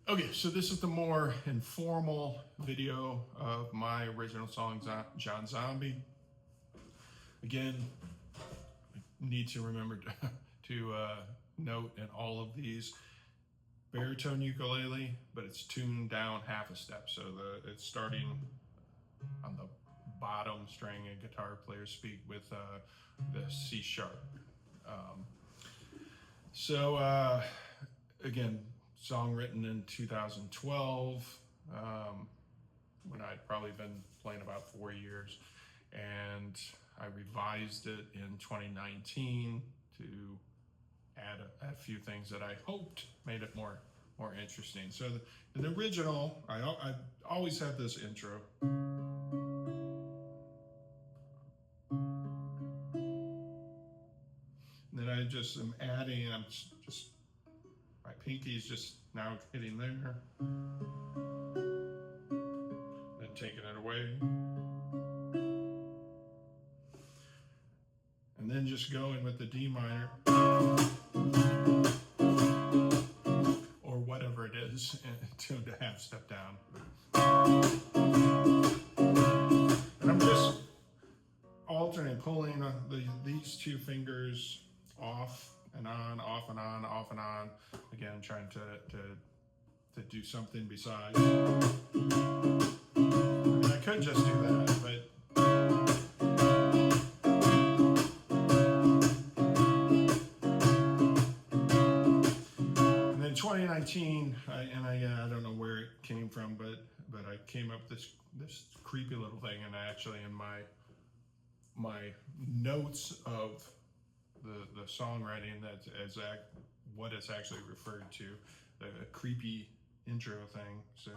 Okay, so this is the more informal video of my original song, John Zombie. Again, I need to remember to note in all of these, baritone ukulele, but it's tuned down half a step. So it's starting on the bottom string, and guitar players speak with the C sharp. Again, song written in 2012, when I'd probably been playing about 4 years, and I revised it in 2019 to add a few things that I hoped made it more interesting. So the original, I always had this intro. And then I just am adding, I'm just my pinky's just now hitting there, then taking it away, and then just going with the D minor, or whatever it is, tuned to half step down. And I'm just alternating, pulling these two fingers off and on, off and on, off and on. Again, trying to do something besides. I mean, I could just do that, but and then 2019, I don't know where it came from, but I came up with this creepy little thing, and I actually in my notes of the songwriting, that's what it's actually referred to, the creepy intro thing. So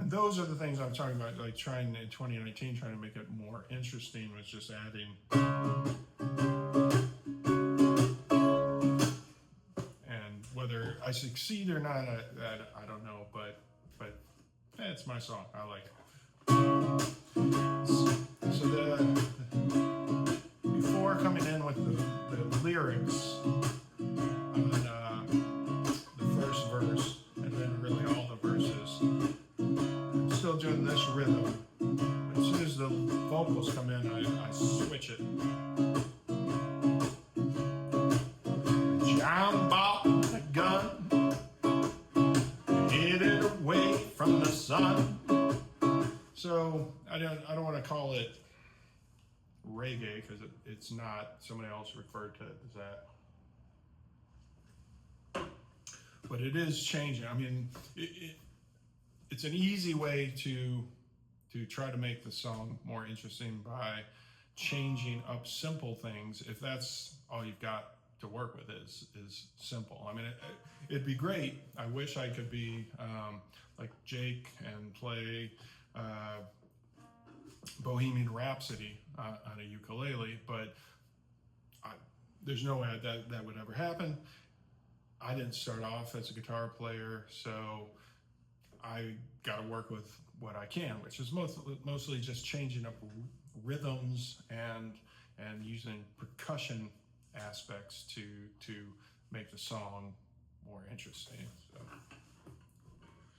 those are the things I'm talking about, like trying in 2019, trying to make it more interesting, was just adding. And whether I succeed or not, I don't know, but it's my song. I like it. So before coming in with the lyrics on the first verse, and then really all the verses, still doing this rhythm. As soon as the vocals come in, I switch it. John bought a gun, hid it away from the sun. So I don't want to call it reggae, because it's not. Somebody else referred to it as that. But it is changing. I mean, it's an easy way to try to make the song more interesting by changing up simple things. If that's all you've got to work with is simple. I mean, it'd be great. I wish I could be like Jake and play Bohemian Rhapsody on a ukulele, but there's no way that would ever happen. I didn't start off as a guitar player, so I got to work with what I can, which is mostly just changing up rhythms and using percussion aspects to make the song more interesting.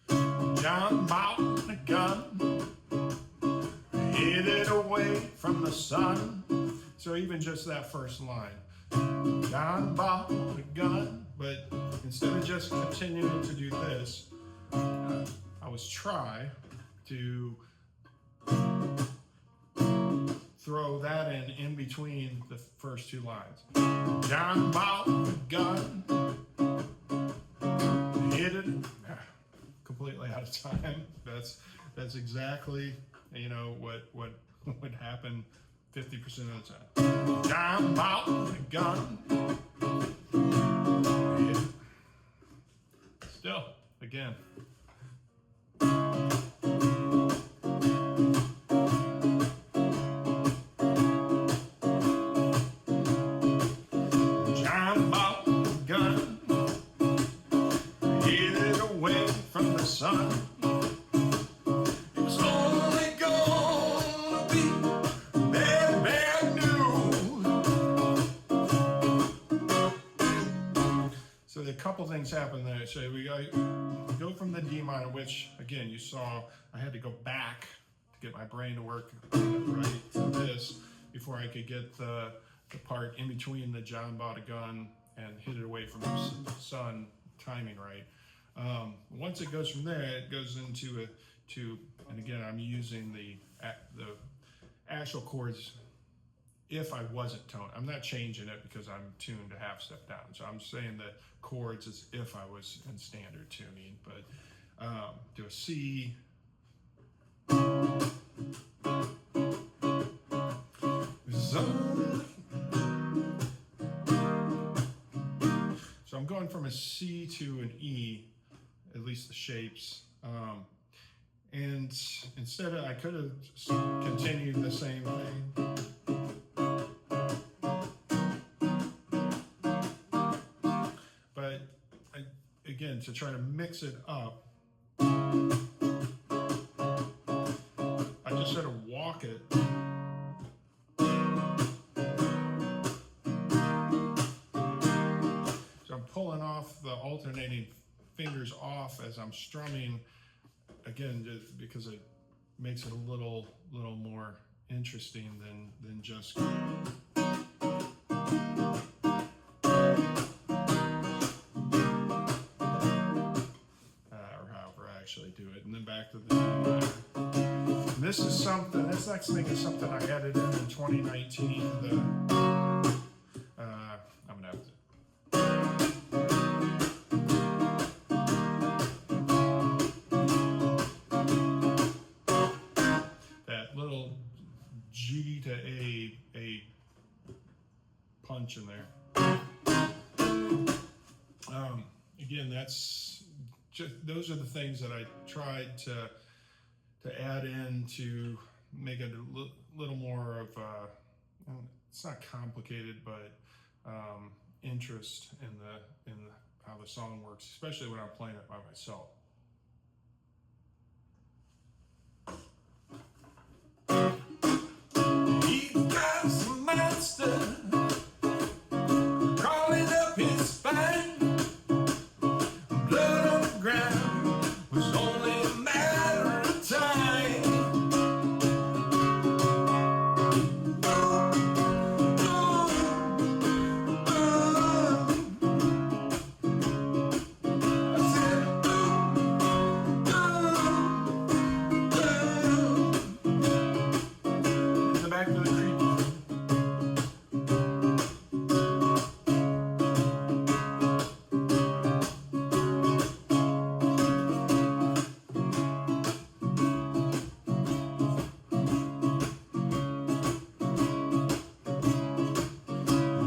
So, John bought a gun, hid it away from the sun. So even just that first line, John bought a gun, but instead of just continuing to do this, I was try to throw that in between the first two lines. John bought a gun, hit it. Completely out of time. That's exactly what would happen 50% of the time. John bought a gun. Hit it. Still, again. John son. It was only gonna be bad, bad news. So a couple things happen there. So we go from the D minor, which again you saw I had to go back to get my brain to work right to this before I could get the part in between the John bought a gun and hid it away from his son timing right. Once it goes from there, it goes into and again I'm using the actual chords if I wasn't toned. I'm not changing it because I'm tuned a half step down. So I'm saying the chords as if I was in standard tuning, but do a C, so I'm going from a C to an E, at least the shapes. And instead I could have continued the same thing. But again, to try to mix it up, I just sort of walk it. So I'm pulling off the alternating fingers off as I'm strumming, again, just because it makes it a little more interesting than just actually do it, and then back to the D minor. And this is something, this next thing is something I added in 2019. I'm gonna have to. That little G to A punch in there. Again, that's just, those are the things that I tried to add in to make it a little more of it's not complicated, but interest in how the song works, especially when I'm playing it by myself. He got some monster crawling up his spine. Blood on the ground was only a matter of time. I said, in the back of the creek.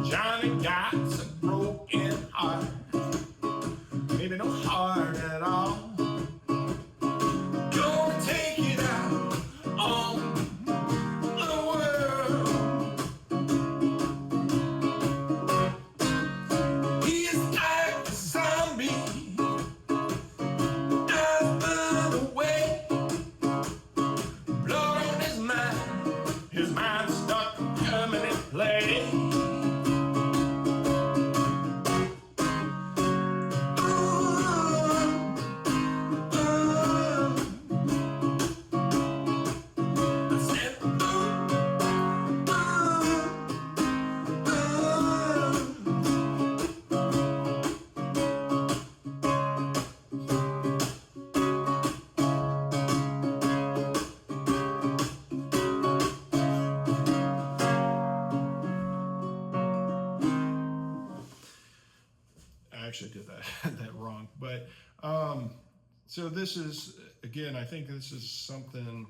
Johnny got a broken heart, maybe no heart at all. Gonna take it out on the world. He is like a zombie, dies the way. Blood on his mind stuck in permanent play. I actually did that wrong, but so this is, again, I think this is something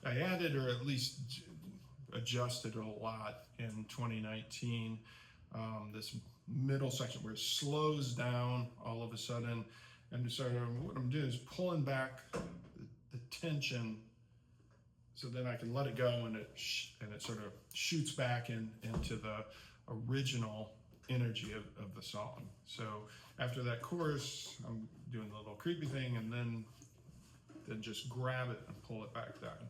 I added or at least adjusted a lot in 2019. This middle section where it slows down all of a sudden, and so what I'm doing is pulling back the tension so then I can let it go, and it sort of shoots back into the original energy of the song. So after that chorus, I'm doing the little creepy thing, and then just grab it and pull it back down.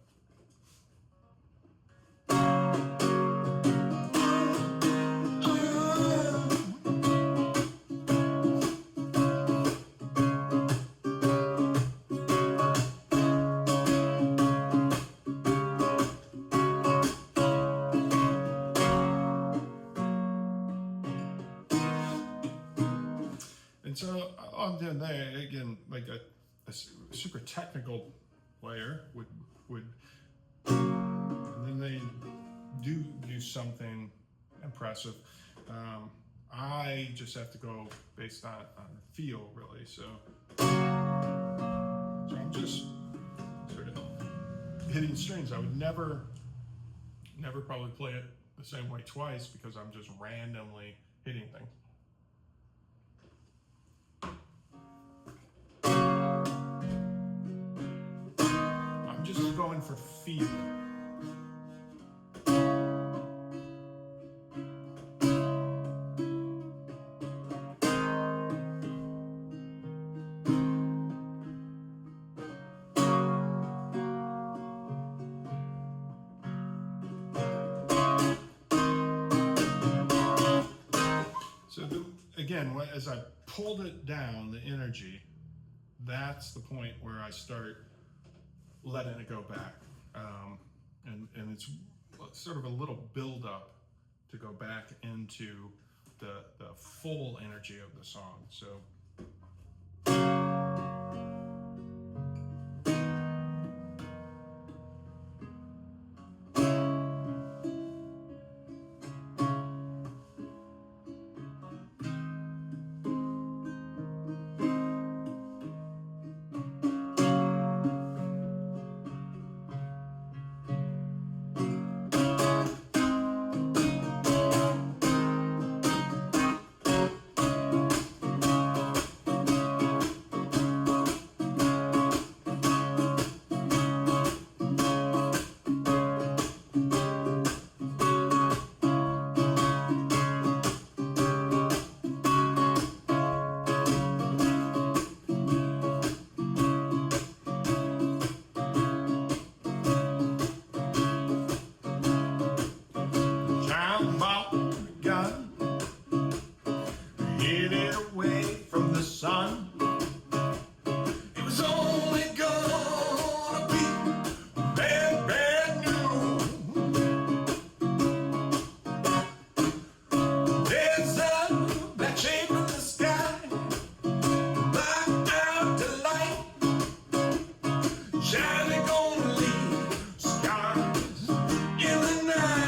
And so all I'm doing there, again, like a super technical player would, and then they do something impressive. I just have to go based on feel, really. So I'm just sort of hitting strings. I would never probably play it the same way twice, because I'm just randomly hitting things. I'm just going for feel. So again, as I pulled it down, the energy, that's the point where I start letting it go back. And it's sort of a little build up to go back into the full energy of the song. So hid it away from the sun. It was only gonna be bad news. There's a black shape in the sky, black out the light, shining on the stars in the night.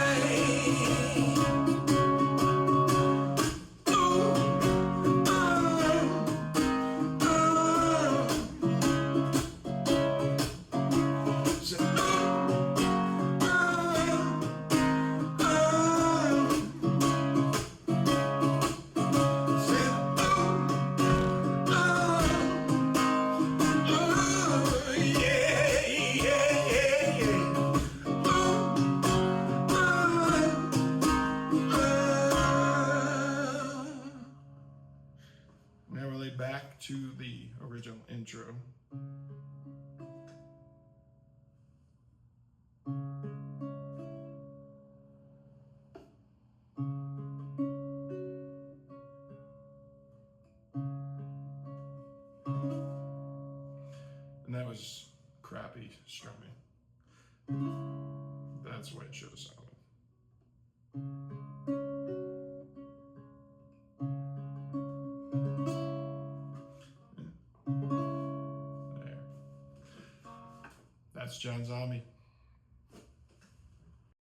Now we're laid back to the original intro. And that was crappy strumming. That's the way it should have sounded. There. That's John Zombie.